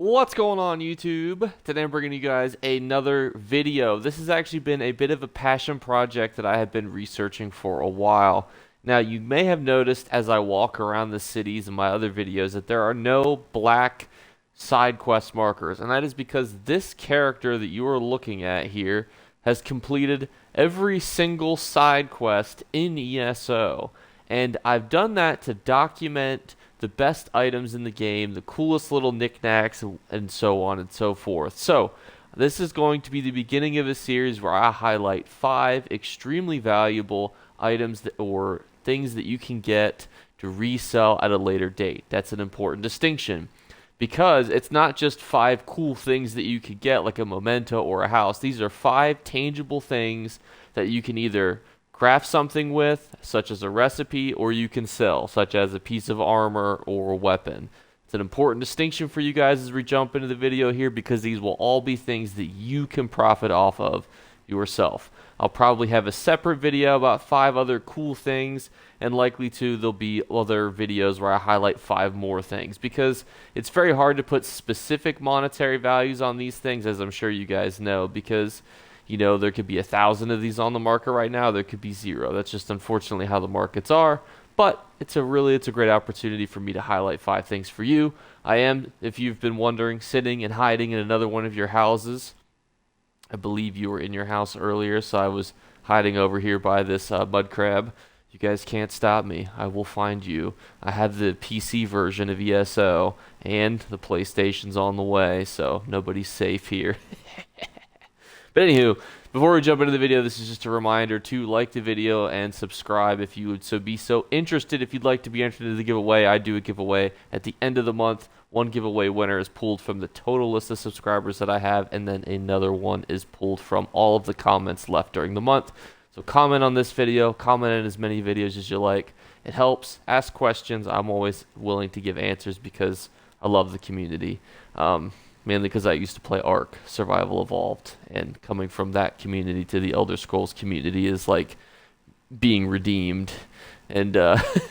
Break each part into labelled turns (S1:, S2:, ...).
S1: What's going on, YouTube? Today I'm bringing you guys another video. This has actually been a bit of a passion project that I have been researching for a while. Now, you may have noticed as I walk around the cities in my other videos that there are no black side quest markers, and that is because this character that you are looking at here has completed every single side quest in ESO. And I've done that to document the best items in the game, the coolest little knickknacks, and so on and so forth. So, this is going to be the beginning of a series where I highlight 5 extremely valuable items or things that you can get to resell at a later date. That's an important distinction because it's not just 5 cool things that you could get like a memento or a house. These are 5 tangible things that you can either craft something with, such as a recipe, or you can sell, such as a piece of armor or a weapon. It's an important distinction for you guys as we jump into the video here because these will all be things that you can profit off of yourself. I'll probably have a separate video about 5 other cool things, and likely too there'll be other videos where I highlight 5 more things because it's very hard to put specific monetary values on these things, as I'm sure you guys know, because there could be 1,000 of these on the market right now. There could be 0. That's just unfortunately how the markets are. But it's a great opportunity for me to highlight 5 things for you. I am, if you've been wondering, sitting and hiding in another one of your houses. I believe you were in your house earlier, so I was hiding over here by this mud crab. You guys can't stop me. I will find you. I have the PC version of ESO, and the PlayStation's on the way, so nobody's safe here. But anywho, before we jump into the video, this is just a reminder to like the video and subscribe if you would be so interested. If you'd like to be entered into the giveaway, I do a giveaway at the end of the month. One giveaway winner is pulled from the total list of subscribers that I have, and then another one is pulled from all of the comments left during the month. So comment on this video, comment on as many videos as you like. It helps. Ask questions. I'm always willing to give answers because I love the community. Mainly because I used to play Ark, Survival Evolved, and coming from that community to the Elder Scrolls community is like being redeemed. And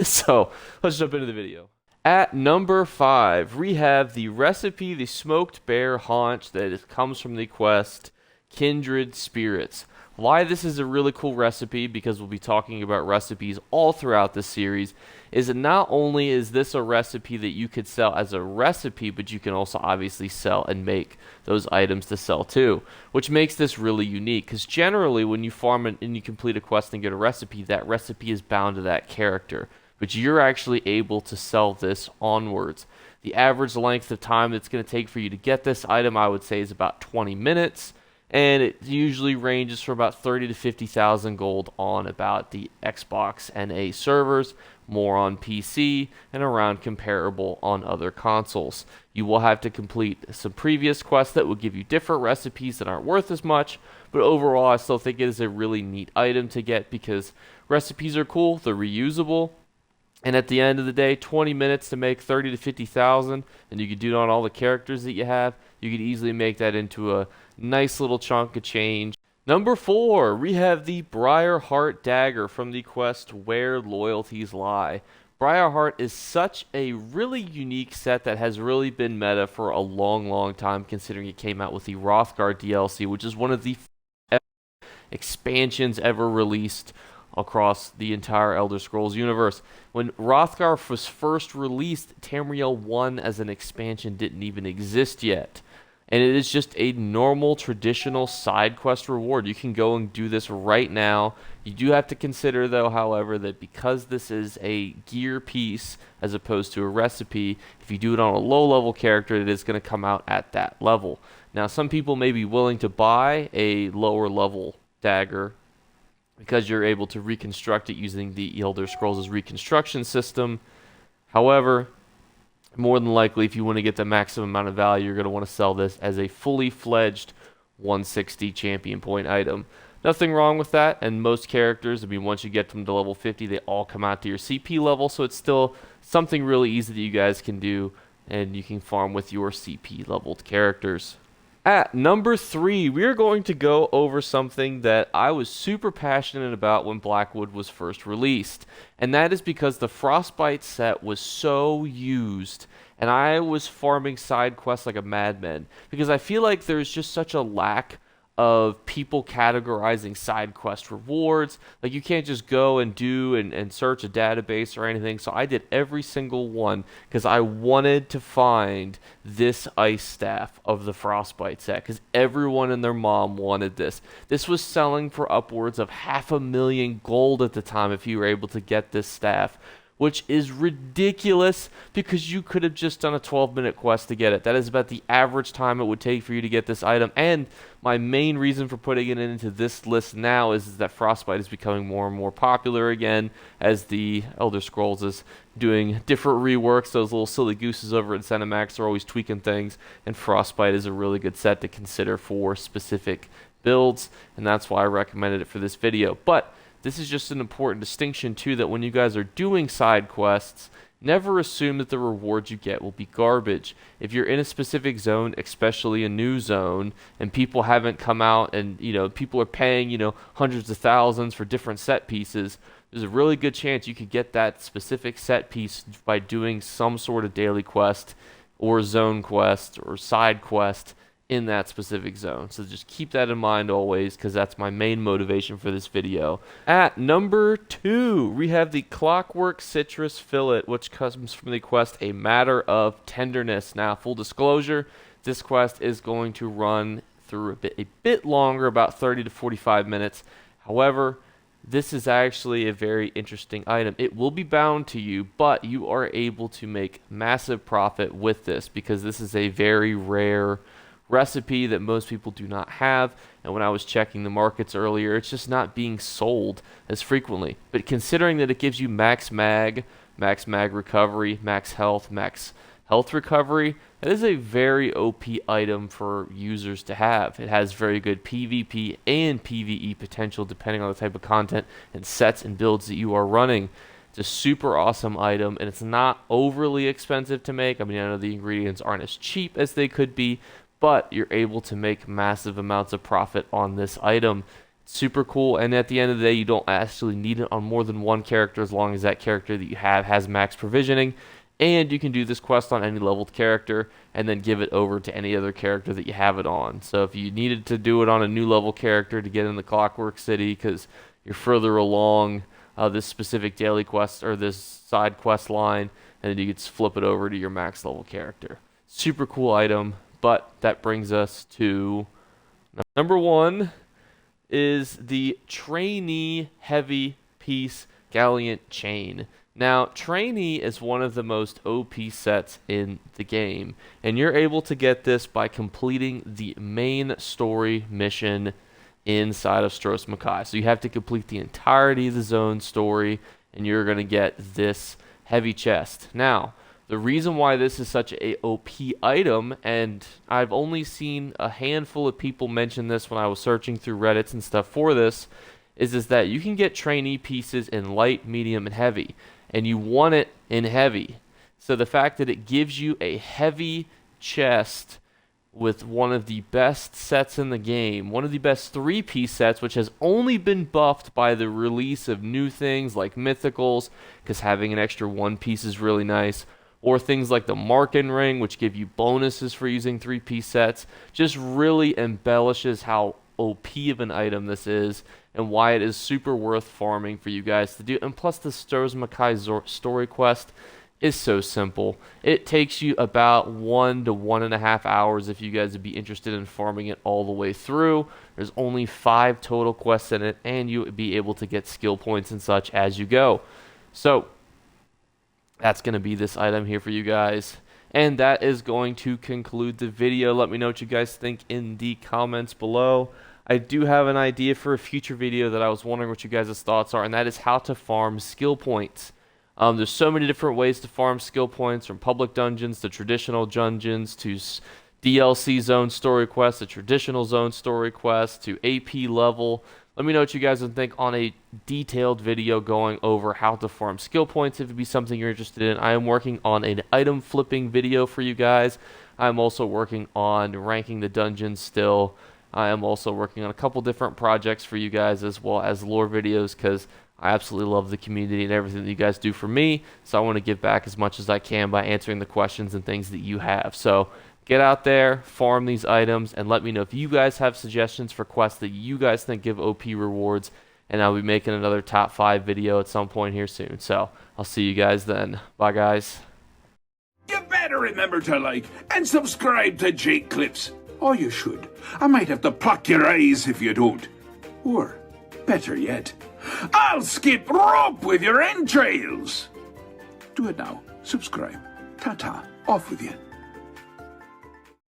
S1: so, let's jump into the video. At number 5, we have the recipe, the smoked bear haunch that comes from the quest Kindred Spirits. Why this is a really cool recipe, because we'll be talking about recipes all throughout this series, is that not only is this a recipe that you could sell as a recipe, but you can also obviously sell and make those items to sell too, which makes this really unique, because generally when you farm and you complete a quest and get a recipe, that recipe is bound to that character, but you're actually able to sell this onwards. The average length of time it's going to take for you to get this item, I would say, is about 20 minutes. And it usually ranges from about 30 to 50,000 gold on about the Xbox NA servers, more on PC, and around comparable on other consoles. You will have to complete some previous quests that will give you different recipes that aren't worth as much, but overall I still think it is a really neat item to get because recipes are cool, they're reusable, and at the end of the day, 20 minutes to make 30 to 50,000, and you could do it on all the characters that you have. You could easily make that into a nice little chunk of change. Number 4, we have the Briarheart dagger from the quest Where Loyalties Lie. Briarheart is such a really unique set that has really been meta for a long time, considering it came out with the Hrothgar DLC, which is one of the expansions ever released across the entire Elder Scrolls universe. When Hrothgar was first released, Tamriel 1 as an expansion didn't even exist yet. And it is just a normal, traditional side quest reward. You can go and do this right now. You do have to consider, though, however, that because this is a gear piece as opposed to a recipe, if you do it on a low-level character, it is going to come out at that level. Now, some people may be willing to buy a lower-level dagger because you're able to reconstruct it using the Elder Scrolls' reconstruction system. However, more than likely, if you want to get the maximum amount of value, you're going to want to sell this as a fully fledged 160 champion point item. Nothing wrong with that, and most characters, once you get them to level 50, they all come out to your CP level, so it's still something really easy that you guys can do, and you can farm with your CP leveled characters. At number 3, we are going to go over something that I was super passionate about when Blackwood was first released. And that is because the Frostbite set was so used. And I was farming side quests like a madman. Because I feel like there's just such a lack of people categorizing side quest rewards. Like, you can't just go and do and search a database or anything. So I did every single one because I wanted to find this ice staff of the Frostbite set because everyone and their mom wanted this. This was selling for upwards of 500,000 gold at the time if you were able to get this staff, which is ridiculous because you could have just done a 12-minute quest to get it. That is about the average time it would take for you to get this item. And my main reason for putting it into this list now is that Frostbite is becoming more and more popular again as the Elder Scrolls is doing different reworks. Those little silly gooses over at ZeniMax are always tweaking things, and Frostbite is a really good set to consider for specific builds, and that's why I recommended it for this video. But this is just an important distinction too, that when you guys are doing side quests, never assume that the rewards you get will be garbage. If you're in a specific zone, especially a new zone, and people haven't come out and, people are paying, hundreds of thousands for different set pieces, there's a really good chance you could get that specific set piece by doing some sort of daily quest or zone quest or side quest in that specific zone. So just keep that in mind always, because that's my main motivation for this video. At number 2, we have the Clockwork Citrus Filet, which comes from the quest A Matter of Tenderness. Now, full disclosure, this quest is going to run through a bit longer, about 30 to 45 minutes. However, this is actually a very interesting item. It will be bound to you, but you are able to make massive profit with this because this is a very rare recipe that most people do not have, and when I was checking the markets earlier, it's just not being sold as frequently. But considering that it gives you max mag recovery, max health recovery, that is a very OP item for users to have. It has very good PvP and PvE potential depending on the type of content and sets and builds that you are running. It's a super awesome item, and it's not overly expensive to make. I mean, I know the ingredients aren't as cheap as they could be, but you're able to make massive amounts of profit on this item. It's super cool, and at the end of the day, you don't actually need it on more than one character as long as that character that you have has max provisioning, and you can do this quest on any leveled character and then give it over to any other character that you have it on. So if you needed to do it on a new level character to get in the Clockwork City because you're further along this specific daily quest or this side quest line, and then you could flip it over to your max level character. Super cool item. But that brings us to number 1 is the Trainee Heavy Piece Gallant Chain. Now, Trainee is one of the most OP sets in the game, and you're able to get this by completing the main story mission inside of Stros Makai. So you have to complete the entirety of the zone story, and you're going to get this heavy chest. Now, the reason why this is such a OP item, and I've only seen a handful of people mention this when I was searching through Reddits and stuff for this, is that you can get trainee pieces in light, medium, and heavy, and you want it in heavy. So the fact that it gives you a heavy chest with one of the best sets in the game, one of the best 3-piece sets, which has only been buffed by the release of new things like mythicals, because having an extra 1 piece is really nice, or things like the Marken Ring, which give you bonuses for using 3-piece sets, just really embellishes how OP of an item this is and why it is super worth farming for you guys to do. And plus, the Stros Makai story quest is so simple. It takes you about 1 to 1.5 hours if you guys would be interested in farming it all the way through. There's only 5 total quests in it, and you would be able to get skill points and such as you go. So that's going to be this item here for you guys. And that is going to conclude the video. Let me know what you guys think in the comments below. I do have an idea for a future video that I was wondering what you guys' thoughts are, and that is how to farm skill points. There's so many different ways to farm skill points, from public dungeons to traditional dungeons to DLC zone story quests to traditional zone story quests to AP level. Let me know what you guys would think on a detailed video going over how to farm skill points if it'd be something you're interested in. I am working on an item flipping video for you guys. I'm also working on ranking the dungeons still. I am also working on a couple different projects for you guys as well as lore videos because I absolutely love the community and everything that you guys do for me. So I want to give back as much as I can by answering the questions and things that you have. So get out there, farm these items, and let me know if you guys have suggestions for quests that you guys think give OP rewards. And I'll be making another top 5 video at some point here soon. So I'll see you guys then. Bye, guys.
S2: You better remember to like and subscribe to Jake Clips. Or you should. I might have to pluck your eyes if you don't. Or, better yet, I'll skip rope with your entrails. Do it now. Subscribe. Ta-ta. Off with you.